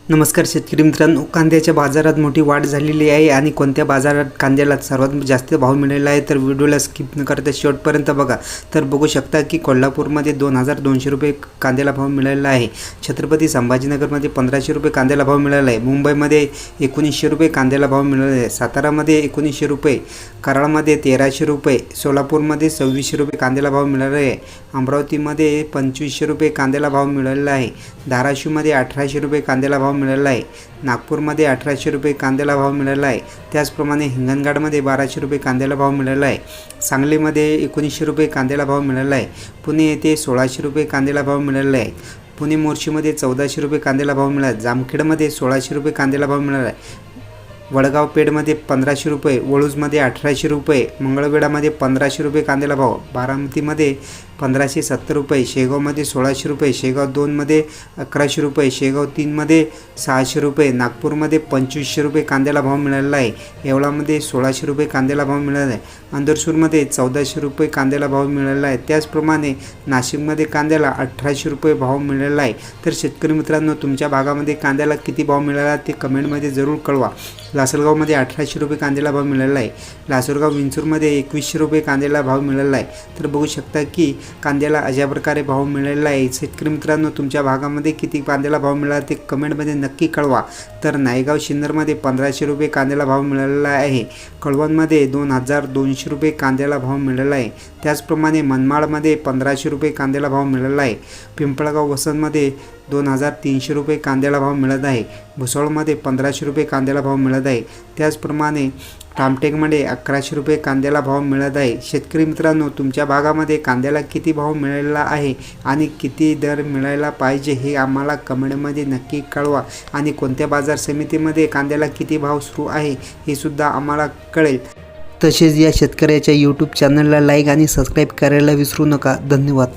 नमस्कार शेतकरी मित्रांनो, कांद्याच्या बाजारात मोठी वाढ झालेली आहे आणि कोणत्या बाजारात कांद्याला सर्वात जास्त भाव मिळाला आहे तर व्हिडिओला स्किप न करता शेवटपर्यंत बघा. तर बघू शकता की कोल्हापूरमध्ये 2200 रुपये कांद्याला भाव मिळालेला आहे. छत्रपती संभाजीनगरमध्ये 1500 रुपये कांद्याला भाव मिळाला आहे. मुंबईमध्ये 1900 रुपये कांद्याला भाव मिळाला आहे. सातारामध्ये 1900 रुपये, कराडमध्ये 1300 रुपये, सोलापूरमध्ये 2600 रुपये कांद्याला भाव मिळाला आहे. अमरावतीमध्ये 2500 रुपये कांद्याला भाव मिळालेला आहे. धाराशिवमध्ये 1800 रुपये कांद्याला भाव मिळाला आहे. नागपूरमध्ये 1800 रुपये कांद्याला भाव मिळाला आहे. त्याचप्रमाणे हिंगणघाटमध्ये 1200 रुपये कांद्याला भाव मिळाला आहे. सांगलीमध्ये 1900 रुपये कांद्याला भाव मिळाला आहे. पुणे येथे 1600 रुपये कांद्याला भाव मिळाला आहे. पुणे मोर्शीमध्ये 1400 रुपये कांद्याला भाव मिळाला. जामखेडमध्ये 1600 रुपये कांद्याला भाव मिळाला आहे. वडगाव पेठमध्ये 1500 रुपये, वळूजमध्ये 1800 रुपये, मंगळवेढामध्ये 1500 रुपये कांद्याला भाव, बारामतीमध्ये 1570 रुपये, शेगावमध्ये 1600 रुपये, शेगाव 2मध्ये 1100 रुपये, शेगाव 3मध्ये 600 रुपये, नागपूरमध्ये 2500 रुपये कांद्याला भाव मिळालेला आहे. येवलामध्ये 1600 रुपये कांद्याला भाव मिळाला आहे. अंदरसूरमध्ये 1400 रुपये कांद्याला भाव मिळाला आहे. त्याचप्रमाणे नाशिकमध्ये कांद्याला 1800 रुपये भाव मिळाला आहे. तर शेतकरी मित्रांनो, तुमच्या भागामध्ये कांद्याला किती भाव मिळाला ते कमेंटमध्ये जरूर कळवा. लासलगावमध्ये 1800 रुपये कांद्याला भाव मिळाला आहे. लासूरगाव विंचूरमध्ये 2100 रुपये कांद्याला भाव मिळाला आहे. तर बघू शकता की कांद्याला अशा प्रकारे भाव मिळालेला आहे. शेतकरी मित्रांनो, तुमच्या भागामध्ये किती कांद्याला भाव मिळाला ते कमेंटमध्ये नक्की कळवा. तर नायगाव सिन्नरमध्ये 1500 रुपये कांद्याला भाव मिळालेला आहे. कळवणमध्ये 2200 रुपये कांद्याला भाव मिळाला आहे. त्याचप्रमाणे मनमाडमध्ये 1500 रुपये कांद्याला भाव मिळाला आहे. पिंपळगाव वसंतमध्ये 2300 रुपये कांद्याला भाव मिळत आहे. भुसावळमध्ये 1500 रुपये कांद्याला भाव मिळत आहे. त्याचप्रमाणे रामटेकमध्ये 1100 रुपये कांद्याला भाव मिळत आहे. शेतकरी मित्रांनो, तुमच्या भागामध्ये कांद्याला किती भाव मिळालेला आहे आणि किती दर मिळायला पाहिजे हे आम्हाला कमेंटमध्ये नक्की कळवा. आणि कोणत्या बाजार समितीमध्ये कांद्याला किती भाव सुरू आहे हे सुद्धा आम्हाला कळेल. तसेच या शेतकऱ्याच्या यूट्यूब चॅनलला लाईक आणि सबस्क्राईब करायला विसरू नका. धन्यवाद.